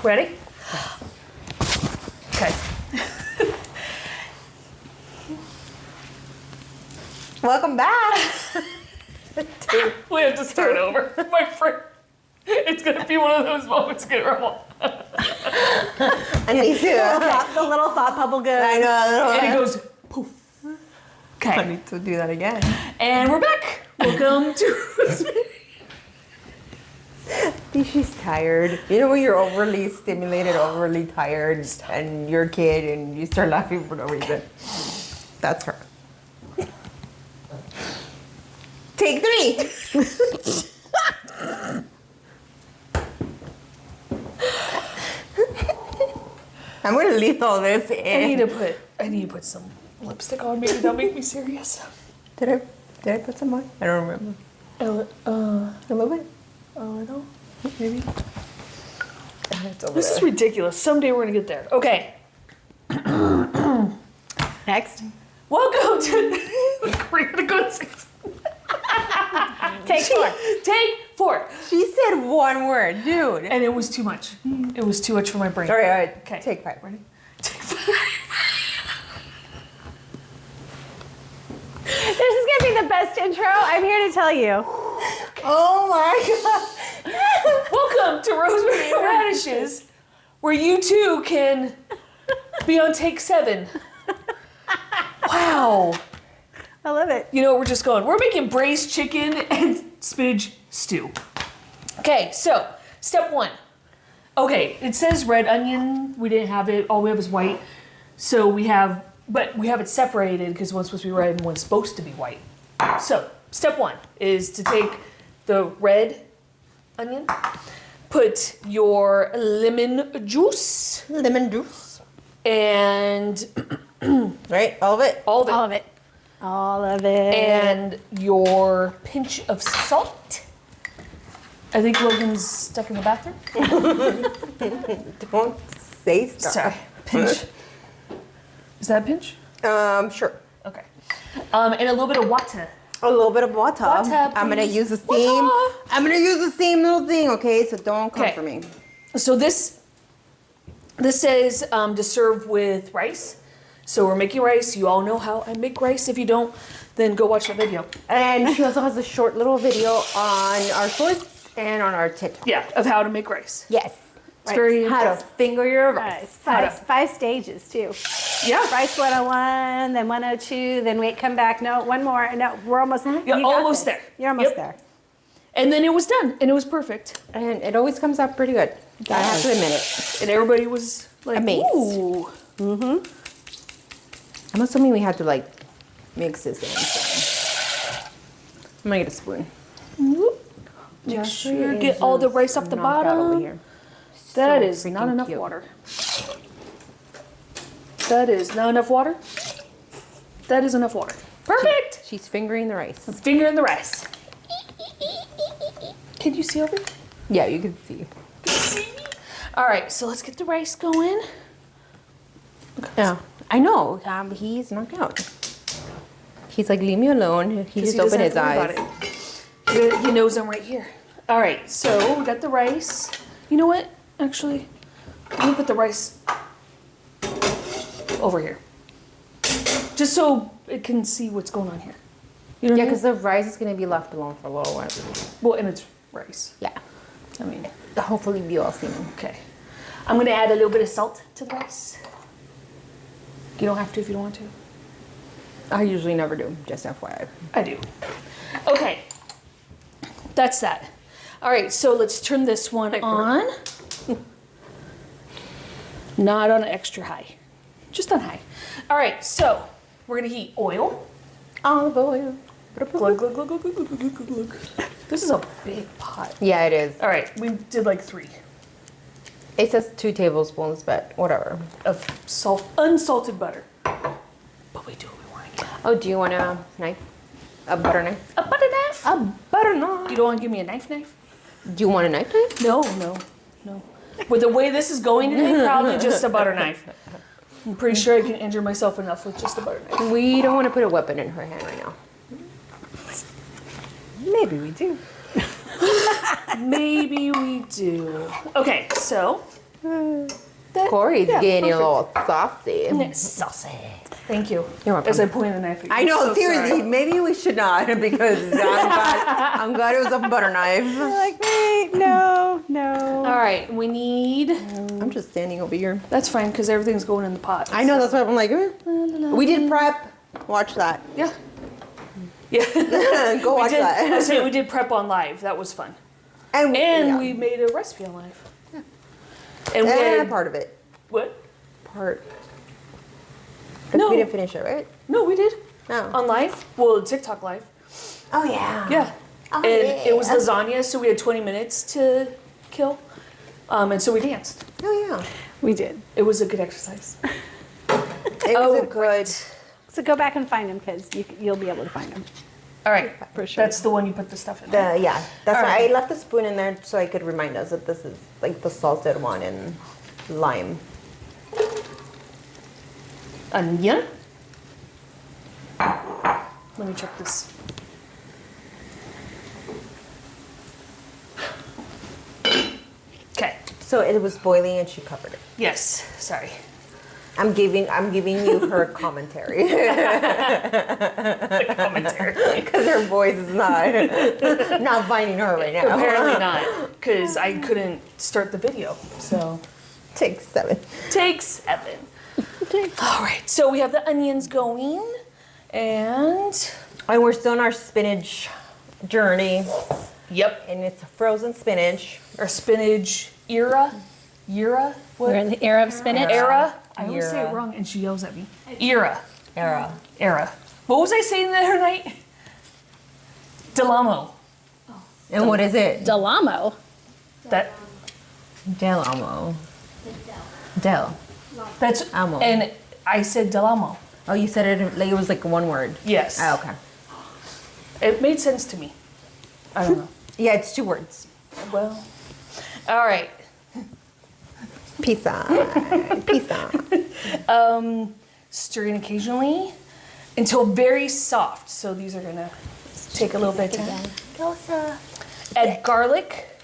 Ready? Okay. Welcome back. We have to start over. My friend, it's going to be one of those moments, Grandma. I need to. The little thought bubble goes. I know. And it goes poof. I Okay. need to do that again. And we're back. Welcome to She's tired. You know when you're overly stimulated, overly tired, and you're a kid and you start laughing for no reason. That's her. Take 3. I'm gonna leave all this in. I need to put some lipstick on. Maybe that'll make me serious. Did I put some on? I don't remember. A little bit. I don't. Maybe. It's over This is there. ridiculous. Someday we're gonna get there. Okay. Next. Welcome to. We're gonna go to 6. Take 4. Take 4. She said one word, dude. And it was too much. It was too much for my brain. All right. Okay. Take 5. Ready? Take 5. This is gonna be the best intro. I'm here to tell you. Oh my god. Welcome to Rosemary and Radishes, where you too can be on take 7. Wow. I love it. You know, we're just going. We're making braised chicken and spinach stew. Okay, so step 1. Okay, it says red onion. We didn't have it. All we have is white. So we have it separated because one's supposed to be red and one's supposed to be white. So step 1 is to take the red onion, put your lemon juice, and Right? All of it? all of it. All of it. All of it. And your pinch of salt. I think Logan's stuck in the bathroom. Don't say stuff. Sorry, pinch. Is that a pinch? Sure. Okay. And a little bit of water. A little bit of water. Water, I'm gonna please. use the same. Water. I'm gonna use the same little thing, okay? So don't come Okay. for me. So this says to serve with rice. So we're making rice. You all know how I make rice. If you don't, then go watch that video. And she also has a short little video on our shorts and on our TikTok. Yeah, of how to make rice. Yes. It's very How to impressive. finger your Rice. rice. Five stages too. Yeah. Rice 101, then 102, then wait, come back. No, one more. No, we're almost. You're you got almost this. there. You're almost Yep. there. And then it was done, and it was perfect. And it always comes out pretty good. I have to admit it. And everybody was like, Amazed. ooh. I'm assuming we had to like mix this in. So. I'm gonna get a spoon. Make sure you get all the rice off the Knocked out over bottom. here. That So is not freaking enough cute. water. That is not enough water. That is enough water. Perfect. She's fingering the rice. Finger in the rice. Can you see over? Yeah, you can see. All right, so let's get the rice going. Yeah, I know. He's knocked out. He's like, leave me alone. He just opened his eyes. He knows I'm right here. All right, so we got the rice. You know what? Actually, I'm gonna put the rice over here, just so it can see what's going on here. You know what Yeah, I mean? because the rice is gonna be left alone for a little while. Well, and it's rice. Yeah. I mean, Hopefully be all seen. okay. I'm gonna add a little bit of salt to the rice. You don't have to if you don't want to. I usually never do, just FYI. I do. Okay. That's that. All right, so let's turn this one on. Not on extra high, just on high. All right, so we're gonna heat oil. Olive oil. Glug, glug, glug, glug, glug, glug, glug, glug, glug. This is a big pot. Yeah, it is. All right, we did like 3 It says 2 tablespoons, but whatever. of unsalted butter. But we do what we want to get. Oh, do you want a knife? A butter knife? A butter knife? A butter knife. You don't want to give me a knife? Do you want a knife? No. With the way this is going today, probably just a butter knife. I'm pretty sure I can injure myself enough with just a butter knife. We don't want to put a weapon in her hand right now. Maybe we do. Maybe we do. Okay, so. Corey's getting a perfect. little saucy. Saucy. Thank you. You're welcome. As I point the knife at you. I know, So seriously, sorry. maybe we should not because I'm glad it was a butter knife. Like, wait, no. All right, we need. I'm just standing over here. That's fine because everything's going in the pot. I know, that's why I'm like, we did prep. Watch that. Yeah. Yeah. Go watch I that. say we did prep on live. That was fun. And yeah. We made a recipe on live. Yeah. And we had part of it. what? Part. Because No. we didn't finish it, right? No, we did. No. On live? Well, TikTok live. Oh, yeah. Yeah. Oh, And it was lasagna, so we had 20 minutes to kill. And so we danced. Oh, yeah. We did. It was a good exercise. It was a good. So go back and find them because you'll be able to find them. All right. For sure. That's the one you put the stuff in. Right? Yeah, that's All why right. I left the spoon in there so I could remind us that this is like the salted one and lime. Onion. Let me check this. Okay. So it was boiling and she covered it. Yes. Sorry. I'm giving you her commentary Commentary. because her voice is not finding her right now. Apparently not, because I couldn't start the video. So Take 7. take 7. All right. So we have the onions going, and And we're still on our spinach journey, yep, and it's frozen spinach. our spinach era. What? We're in the era of spinach. Era. I always say it Era. wrong, and she yells at me. Era. Era. What was I saying the other night? Delamo. And what is it? Delamo. That. Del Amo. Del. That's. Amo. And I said Delamo. Oh, you said it like it was like one word. Yes. Oh, okay. It made sense to me. I don't know. Yeah, it's 2 words. Well. All right. Pizza. Pizza. Stirring occasionally until very soft. So these are gonna take a little bit of time. Add garlic.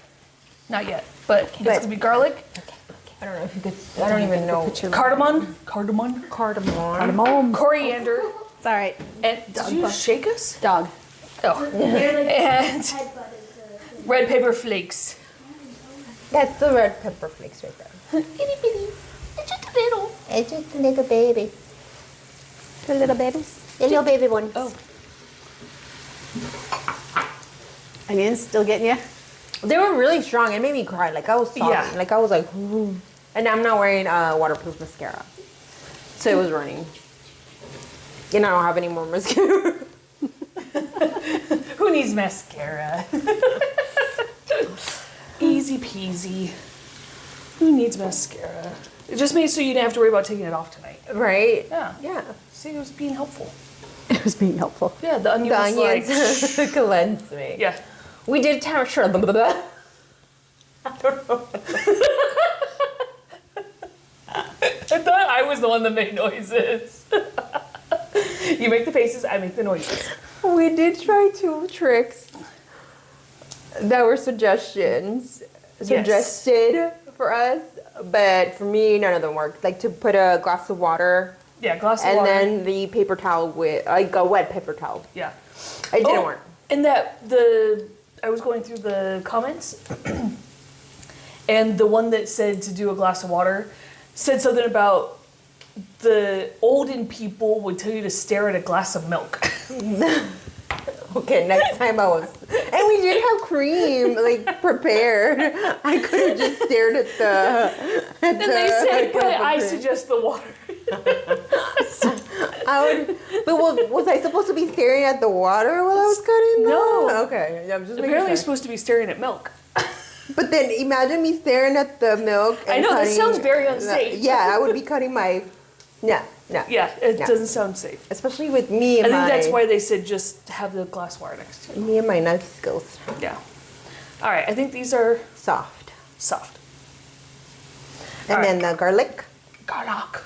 Not yet, but it's gonna be garlic. I don't know if you could. I don't even know. Cardamom. Cardamom. Coriander. It's all right. And did you shake us? Dog. Oh. And red pepper flakes. That's the red pepper flakes right there. Itty bitty. It's just a little. It's just a little baby. The little babies. A little baby one. Oh. Onions still getting you? They were really strong. It made me cry. Like I was sobbing. Yeah. Like I was like, ooh. And I'm not wearing waterproof mascara, so it was running. And I don't have any more mascara. Who needs mascara? Easy peasy. Who needs mascara? It just made so you didn't have to worry about taking it off tonight. Right? Yeah. Yeah. See, it was being helpful. It was being helpful. Yeah, the onion The was onions like, cleansed me. yeah. We did temperature. I don't know. I thought I was the one that made noises. You make the faces, I make the noises. We did try 2 tricks that were suggested for us, but for me, none of them worked. Like to put a glass of water Yeah, glass of and water. then the paper towel with like a wet paper towel. Yeah. It didn't work. And I was going through the comments, and the one that said to do a glass of water said something about the olden people would tell you to stare at a glass of milk. Okay, next time I was, and we did have cream like prepared. I could have just stared at the. And they said, but cup of I cream. suggest the water. Was I supposed to be staring at the water while I was cutting? No. Okay, I'm just making Apparently, you're sure. supposed to be staring at milk. But then imagine me staring at the milk. And I know, that cutting- sounds very unsafe. Yeah, I would be cutting my. No. Yeah, it No. doesn't sound safe. Especially with me I and think my. that's why they said just have the glass wire next to it. Me and my knife skills. Yeah. All right, I think these are Soft. soft. And All then the garlic. Garlic.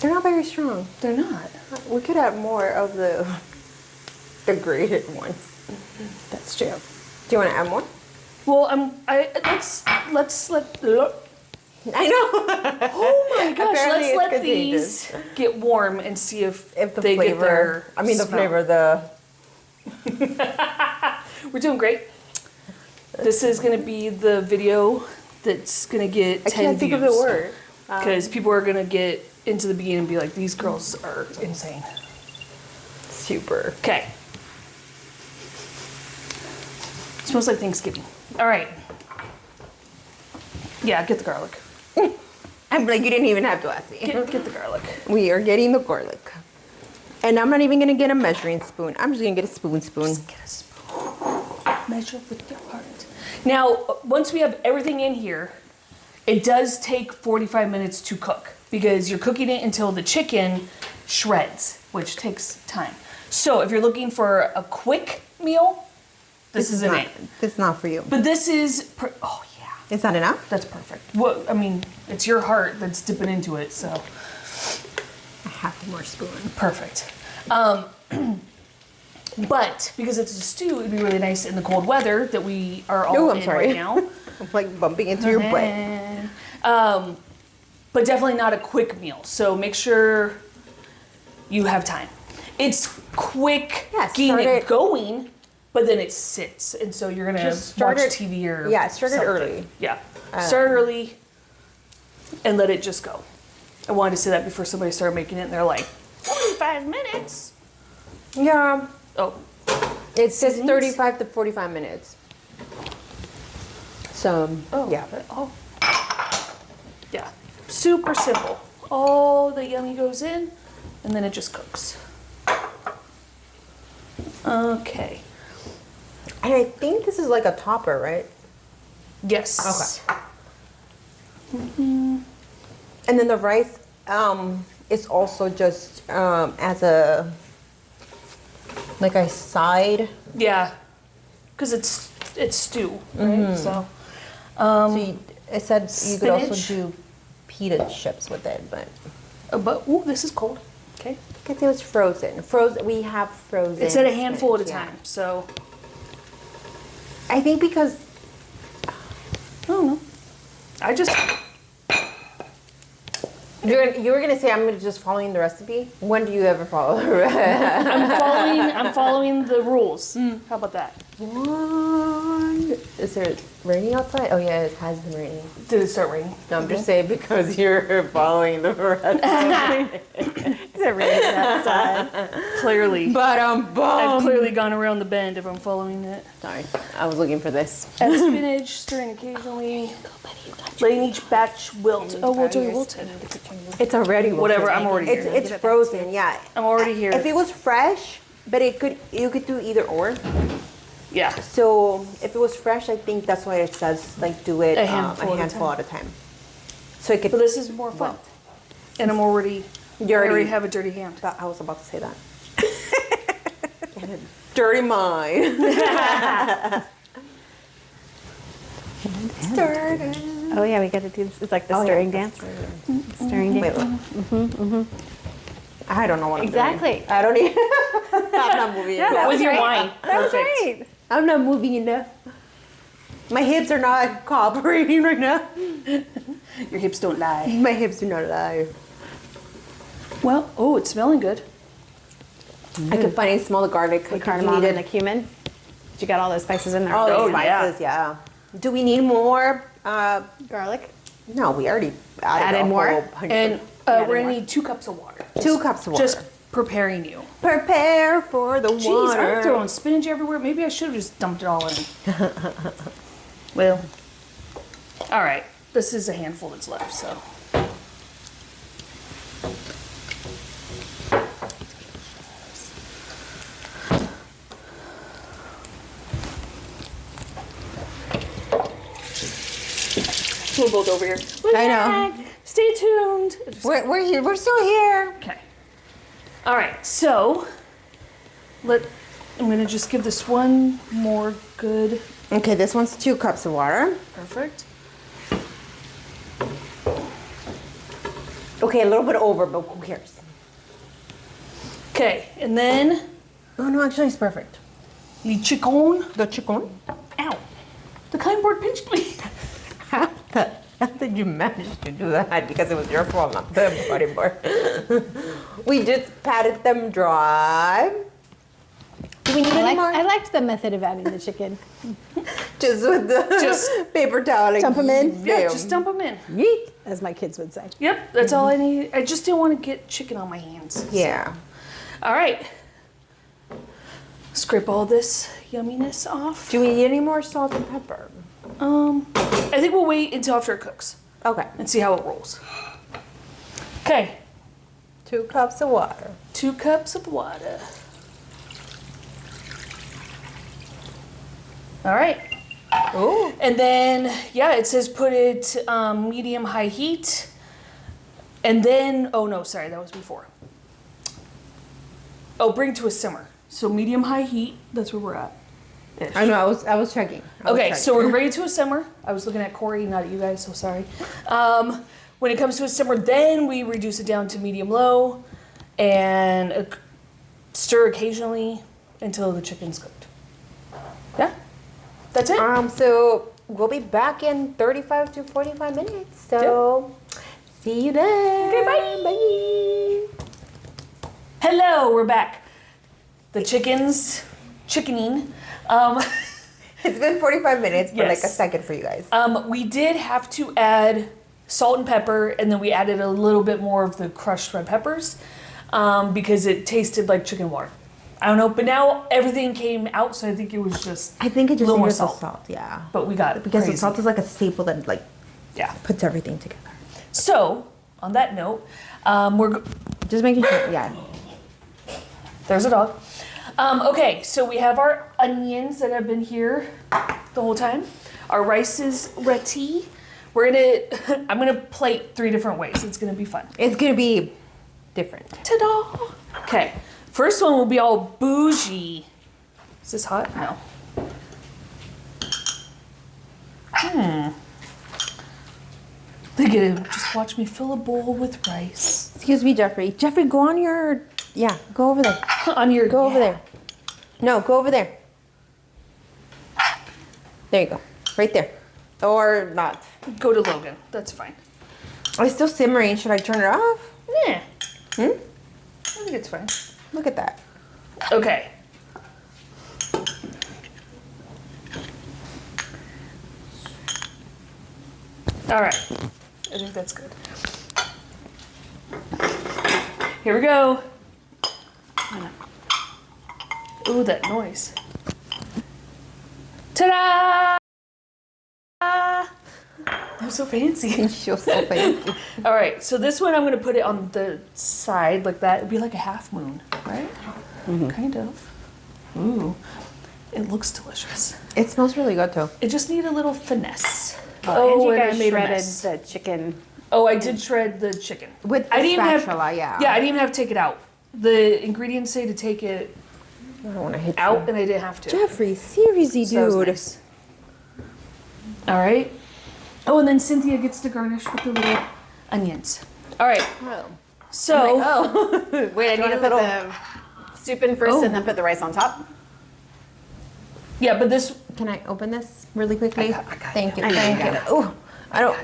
They're not very strong. They're not. We could have more of the grated ones. That's true. Do you want to add more? Well, let's let. I know. Oh my gosh! Apparently Let's it's let contagious. these get warm and see if If the they flavor, get their. I mean the smell. flavor, the. We're doing great. This is gonna be the video that's gonna get 10 I can't think of the views. word. Because people are gonna get into the beginning and be like, these girls are insane. Super. Okay. Smells like Thanksgiving. All right. Yeah, get the garlic. I'm like, you didn't even have to ask me. Get the garlic. We are getting the garlic. And I'm not even gonna get a measuring spoon. I'm just gonna get a spoon. Just get a spoon. Measure with your heart. Now, once we have everything in here, it does take 45 minutes to cook because you're cooking it until the chicken shreds, which takes time. So if you're looking for a quick meal, this isn't it. This is not for you. But this is, oh yeah, Is that enough? that's perfect. Well, I mean, it's your heart that's dipping into it, so I have one more spoon. perfect. But because it's a stew, it'd be really nice in the cold weather that we are all Oh, I'm in sorry. right now. I'm like bumping into your butt. But definitely not a quick meal. So make sure you have time. It's quick Yeah, getting start it it- going, but then it sits, and so you're gonna Just start watch it- TV or yeah, start it something. early. Yeah, start early, and let it just go. I wanted to say that before somebody started making it, and they're like, 45 minutes. Yeah. Oh, It says Seasonings? 35 to 45 minutes. So, yeah. Oh, yeah. Super simple. All the yummy goes in, and then it just cooks. Okay. And I think this is like a topper, right? Yes. Okay. And then the rice is also just as a like a side. Yeah. Because it's stew, right? So. So it said you could also Spinach. do pita chips with it, but Ooh, this is cold. Okay. because it was frozen. We have frozen. It's at a handful at a spinach, yeah. time. So I think because I don't know. I just you were gonna say I'm just following the recipe. When do you ever follow the recipe? I'm following the rules. How about that? Is it raining outside? Oh yeah, it has been raining. Did it start raining? No, I'm just saying because you're following the recipe. Is it really outside? Clearly. But I've clearly gone around the bend if I'm following it. Sorry, I was looking for this. Add spinach, stirring occasionally. Letting each batch wilt. Oh, well, it's already wilted. It's already Whatever, I'm already here. It's frozen, yeah. I'm already here. If it was fresh, but you could do either or. Yeah. So if it was fresh, I think that's why it says like do it A handful at a time. So it could. But this is more fun. And I already have a dirty hand. I was about to say that. And a dirty mind. Stirred. Oh yeah, we got to do this. It's like the Oh, yeah. stirring dance. Stirring Wait, dance. I don't know what I'm Exactly. doing. I don't even. I'm not moving Yeah, that enough. was With your right. wine. That was Perfect. right. I'm not moving enough. My hips are not cooperating right now. Your hips don't lie. My hips do not lie. Well, oh, it's smelling good. I can finally smell the garlic. The cardamom and the cumin. You got all those spices in there. Oh, Oh, the spices, yeah. Do we need more? Garlic. No, we already Added a more? whole bunch And of- we're going to need 2 cups of water. 2 cups of water. Just preparing you. Prepare for the Jeez, water. I'm throwing spinach everywhere. Maybe I should have just dumped it all in. Well, all right. This is a handful that's left, so. We're both over here. I know. Stay tuned. We're here. We're still here. Okay. All right. So, I'm gonna just give this one more good. Okay, this one's 2 cups of water. Perfect. Okay, a little bit over, but who cares? Okay, and then Oh no, actually it's perfect. the chicken. The chicken. Ow. cutting board pinched me. How did you manage to do that? Because it was your fault, not the cutting board. We just patted them dry. Do we need any more? I liked the method of adding the chicken. Just with the paper towel. Like, Dump 'em in? Yeah, just dump them in. Yeet. As my kids would say. Yep, that's all I need. I just didn't want to get chicken on my hands. Yeah. All right. Scrape all this yumminess off. Do we need any more salt and pepper? I think we'll wait until after it cooks Okay. and see how it rolls. Okay, 2 cups of water. 2 cups of water. All right. Ooh. And then, yeah, it says put it medium high heat. And then, oh no, sorry, that was before. Oh, bring to a simmer. So medium high heat, that's where we're at. Ish. I know, I was checking. Okay, so we're bringing it to a simmer. I was looking at Corey, not at you guys, so sorry. When it comes to a simmer, then we reduce it down to medium-low and stir occasionally until the chicken's cooked. Yeah, that's it. So we'll be back in 35 to 45 minutes. So see you then. Okay, bye. Hello, we're back. The chickening. It's been 45 minutes, but Yes. like a second for you guys. We did have to add salt and pepper, and then we added a little bit more of the crushed red peppers because it tasted like chicken water. I don't know, but now everything came out, so I think it was just I think it just a little more needed the salt. salt, yeah. But we got it Because crazy. the salt is like a staple that like Yeah. puts everything together. So on that note, Just making sure, yeah. there's a dog. Okay, so we have our onions that have been here the whole time. Our rice is ready. I'm gonna plate 3 different ways. It's gonna be fun. It's gonna be different. Ta-da! Okay, first one will be all bougie. Is this hot? No. Look at him. Just watch me fill a bowl with rice. Excuse me, Jeffrey. Jeffrey, go on your, yeah, go over there. On your Go over there. No, go over there. There you go. Right there. Or not. Go to Logan. That's fine. Oh, it's still simmering. Should I turn it off? Yeah. Hmm? I think it's fine. Look at that. Okay. All right. I think that's good. Here we go. Ooh, that noise. Ta-da! I'm so fancy. You're so fancy. All right, so this one I'm gonna put it on the side like that. It'd be like a half moon, right? Kind of. Ooh, it looks delicious. It smells really good too. It just need a little finesse. And you and I guys made a shredded mess. the chicken. Oh, I did shred the chicken. With the I didn't even spatula, have, yeah. Yeah, I didn't even have to take it out. The ingredients say to take it I don't want to hit out, you. and I didn't have to. Jeffrey, seriously, So that was dude. nice. All right. Oh, and then Cynthia gets to garnish with the little onions. All right. Oh. So, Oh, wait, I Do you need want a to put little. the soup in first Oh. and then put the rice on top? yeah, but this, Can I open this really quickly? I got it. Thank you. I know you Thank you. got it. Oh, I don't.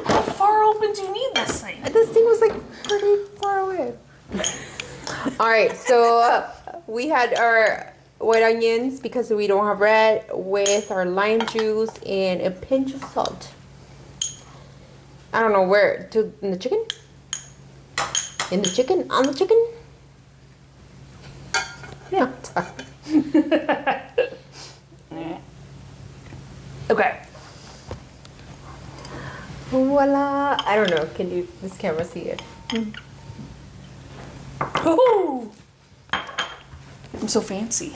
how far open do you need this thing? This thing was like pretty far away. All right, so we had our white onions because we don't have red with our lime juice and a pinch of salt. I don't know where to in the chicken. In the chicken on the chicken. Yeah. Okay. Voila! I don't know. Can you? This camera see it? Ooh. I'm so fancy.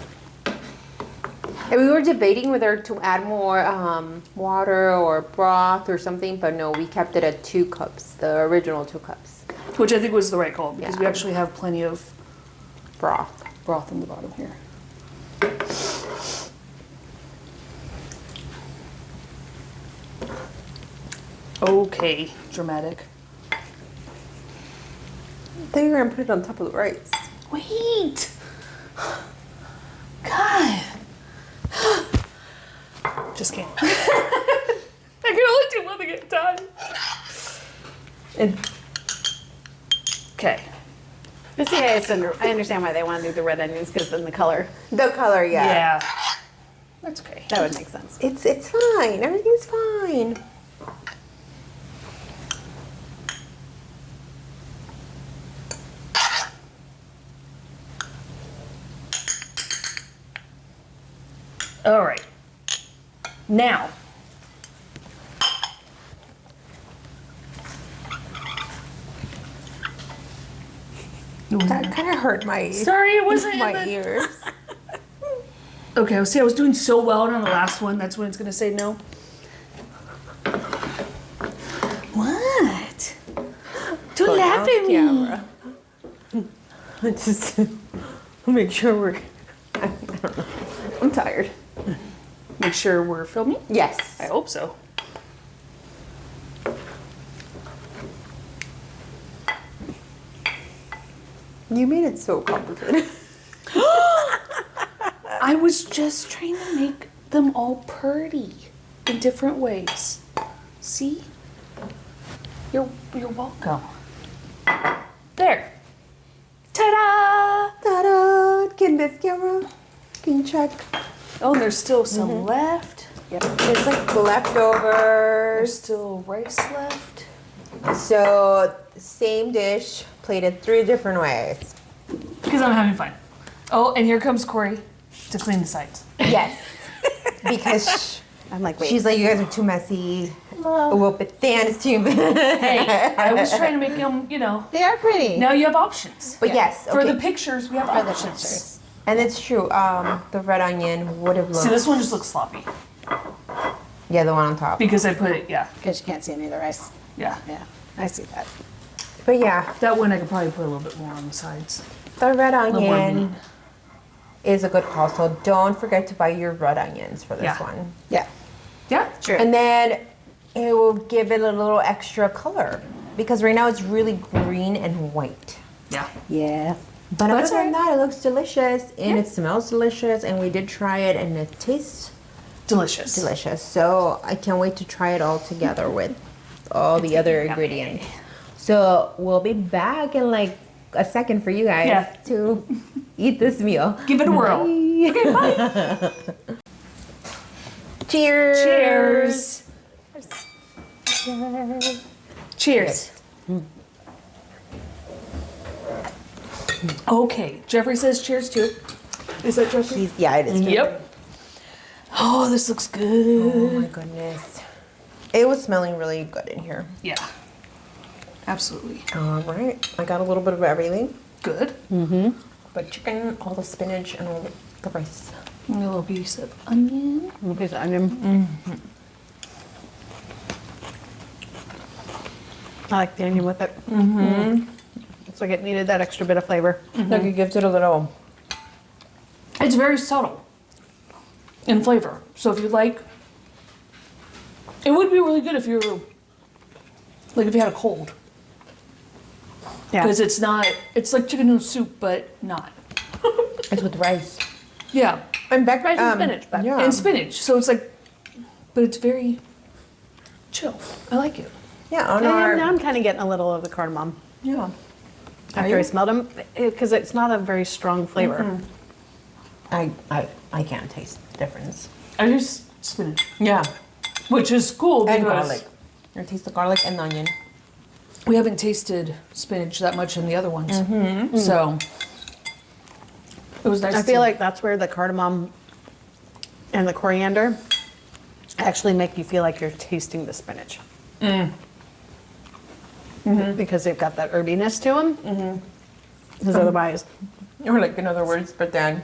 And we were debating whether to add more water or broth or something, but no, we kept it at 2 cups, the original 2 cups. Which I think was the right call because Yeah. we actually have plenty of Broth. broth in the bottom here. Okay, dramatic. Then you're gonna put it on top of the rice. Wait! God! Just kidding. I can only do one thing at a time. Okay. But see, I understand why they want to do the red onions because then the color. The color, yeah. Yeah. That's okay. That would make sense. It's fine. Everything's fine. All right. Now. That kind of hurt my Sorry, it wasn't my in the... ears. Okay, see, I was doing so well on the last one. That's when it's going to say no. What? Don't laugh at me. Camera. Just make sure we're. I don't know. I'm tired. Make sure we're filming. Yes. I hope so. You made it so complicated. I was just trying to make them all pretty in different ways. See? You're welcome. There. Ta-da! Ta-da! Can this camera? Can you check? Oh, and there's still some left. Yep. It's like leftovers. There's still rice left. So same dish, plated 3 different ways. Because I'm having fun. Oh, and here comes Corey to clean the sides. Yes. Because I'm like, wait. she's like, you guys are too messy. Whoop it, Dan is too Hey, I was trying to make them, They are pretty. now you have options. But yes, For okay. the pictures, we have For the options. pictures. And it's true. The red onion would have looked. See, this one just looks sloppy. Yeah, the one on top. Because I put it, yeah. Because you can't see any of the rice. Yeah. Yeah, I see that. But yeah, That one I could probably put a little bit more on the sides. the red little more onion meat. is a good call. So don't forget to buy your red onions for this Yeah. one. Yeah, Yeah? true. And then it will give it a little extra color because right now it's really green and white. Yeah. yeah. But That's other than all right. that, it looks delicious and Yeah. it smells delicious. And we did try it and it tastes Delicious. delicious. So I can't wait to try it all together with all the other ingredients. So we'll be back in like a second for you guys Yeah. to eat this meal. Give it a whirl. Bye. Okay, bye. Cheers. Cheers. Cheers. Okay, Jeffrey says cheers too. Is that Jeffrey? Yeah, it is. Yep. Oh, this looks Oh good. my goodness. It was smelling really good in here. Yeah. Absolutely. All right. I got a little bit of everything. Good. But chicken, all the spinach, and all the rice. And a little piece of onion. A little piece of onion. I like the onion with it. It's like it needed that extra bit of flavor. Like it gives it a little. It's very subtle in flavor. So if you like, it would be really good if you were, like if you had a cold. Yeah. Because it's not, it's like chicken noodle soup, but not. It's with rice. Yeah. And back Rice and spinach, but- yeah. And spinach. So it's like, but it's very chill. I like it. Yeah, on Yeah, our. now I'm kind of getting a little of the cardamom Yeah. after I smelled them because it's not a very strong flavor. I can't taste the difference. I just spinach, Yeah. which is cool And because garlic. I taste the garlic and the onion. we haven't tasted spinach that much in the other ones. So it was nice. I feel to- like that's where the cardamom and the coriander actually make you feel like you're tasting the spinach. Because they've got that herbiness to them. Because otherwise, Or like in other words, but then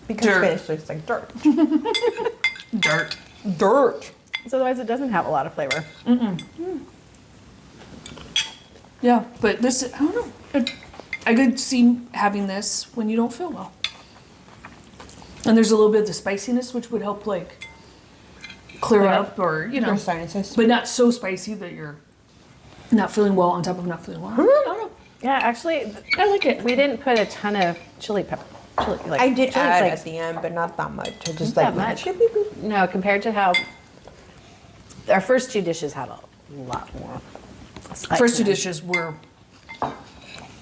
because Dirt. spinach tastes like dirt. dirt. Dirt. otherwise it doesn't have a lot of flavor. Yeah, but this, I don't know. I could see having this when you don't feel well. And there's a little bit of the spiciness, which would help like clear Clear up or, Your sinuses. but not so spicy that you're not feeling well on top of not feeling well. I don't know. Yeah, actually, I like it. we didn't put a ton of chili pepper. Like, I did chili add flakes. at the end, but not that much. I just Not like that much. beep, beep, beep. No, compared to how our first two dishes had a lot more. First two dishes were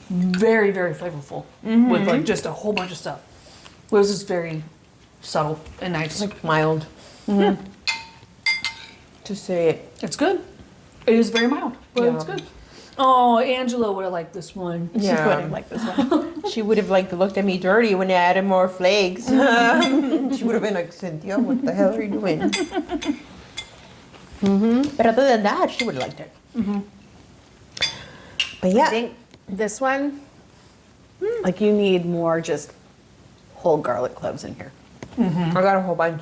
very, very flavorful with like just a whole bunch of stuff. It was just very subtle and nice. Like mild. To say it. It's good. It is very mild, but Yeah. it's good. Oh, Angela would have liked this one. She Yeah. wouldn't like this one. She would have like looked at me dirty when I added more flakes. She would have been like, Cynthia, what the hell are you doing? But other than that, she would have liked it. But yeah, I think this one, like you need more just whole garlic cloves in here. I got a whole bunch.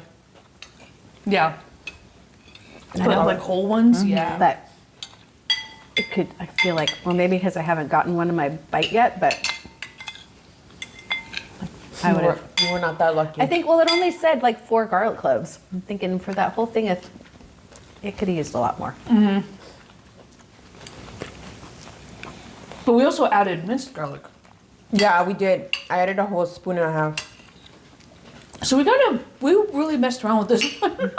Yeah. I But know. like whole ones, yeah. But it could, I feel like, well, maybe because I haven't gotten one in my bite yet, but I would have. You were not that lucky. I think, well, it only said like 4 garlic cloves. I'm thinking for that whole thing, it could have used a lot more. But we also added minced garlic. Yeah, we did. I added a whole spoon and a half. So we really messed around with this one.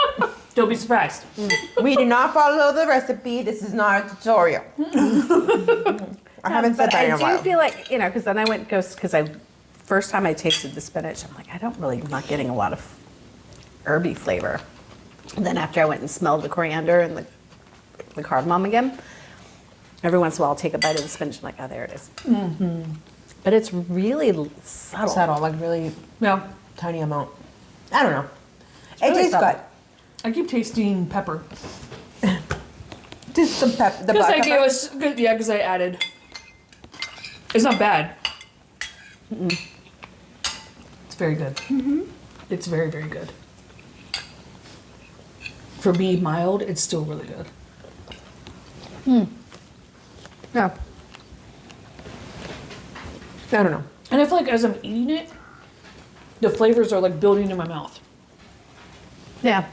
Don't be surprised. We did not follow the recipe. This is not a tutorial. I haven't said But that in I a do while. feel like, because then I went because first time I tasted the spinach, I'm like, I'm not getting a lot of herby flavor. And then after I went and smelled the coriander and the cardamom again, every once in a while I'll take a bite of the spinach. I'm like, oh, there it is. But it's really subtle. Subtle, like really Yeah. tiny amount. I don't know. It really tastes subtle. good. I keep tasting pepper. Just some the Because black I gave pepper. us, yeah, because I added. It's not bad. It's very good. It's very, very good. For me, mild, it's still really good. Yeah. I don't know. And I feel like as I'm eating it, the flavors are like building in my mouth. Yeah.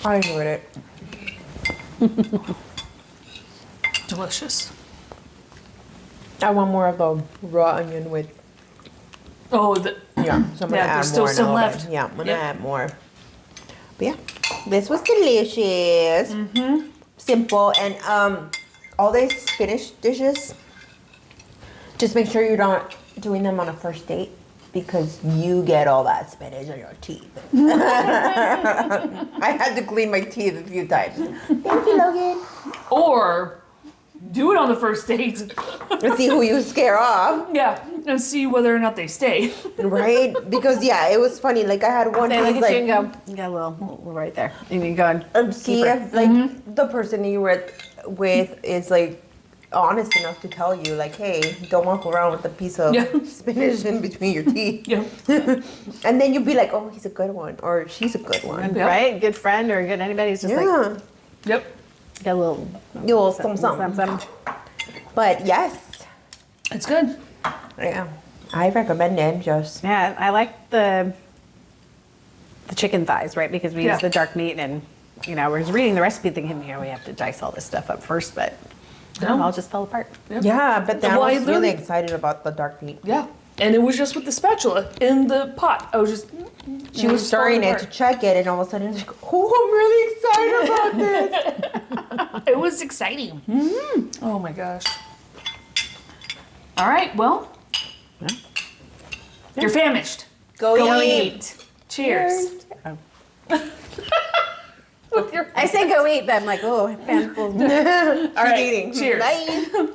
I enjoyed it. Delicious. I want more of the raw onion with. Oh, Yeah, so I'm gonna Yeah, add there's still more in a some little left. bit. Yeah, I'm gonna Yep. add more. But yeah, this was delicious. Simple and all these spinach dishes. Just make sure you're not doing them on a first date because you get all that spinach on your teeth. I had to clean my teeth a few times. Thank you, Logan. or do it on the first date. Let's see who you scare off. Yeah, and see whether or not they stay. Right? Because yeah, it was funny. Like I had one They look who's at you and like, go, you got a little right there. And you go, see if like the person you were with is like honest enough to tell you like, hey, don't walk around with a piece of Yeah. spinach in between your teeth. Yeah. And then you'd be like, oh, he's a good one or she's a good one. Yeah. right? Good friend or good anybody who's just like, Yeah. Yep. got a little You'll something. something. But yes, It's good. yeah, I recommend it. Just Yeah, I like the chicken thighs, right? Because we Yeah. use the dark meat and, I was reading the recipe thinking, we have to dice all this stuff up first, but no, No. all just fell apart. Yep. yeah, but then Well, I I was really literally- excited about the dark meat. Yeah. And it was just with the spatula in the pot. I was just. She was stirring it to check it, and all of a sudden, she's like, oh, I'm really excited about this. It was exciting. Oh my gosh. All right, well. You're famished. Go Go eat. eat. Cheers. With your I say go eat, but I'm like, oh, handfuls. All right. eating. Cheers. Bye.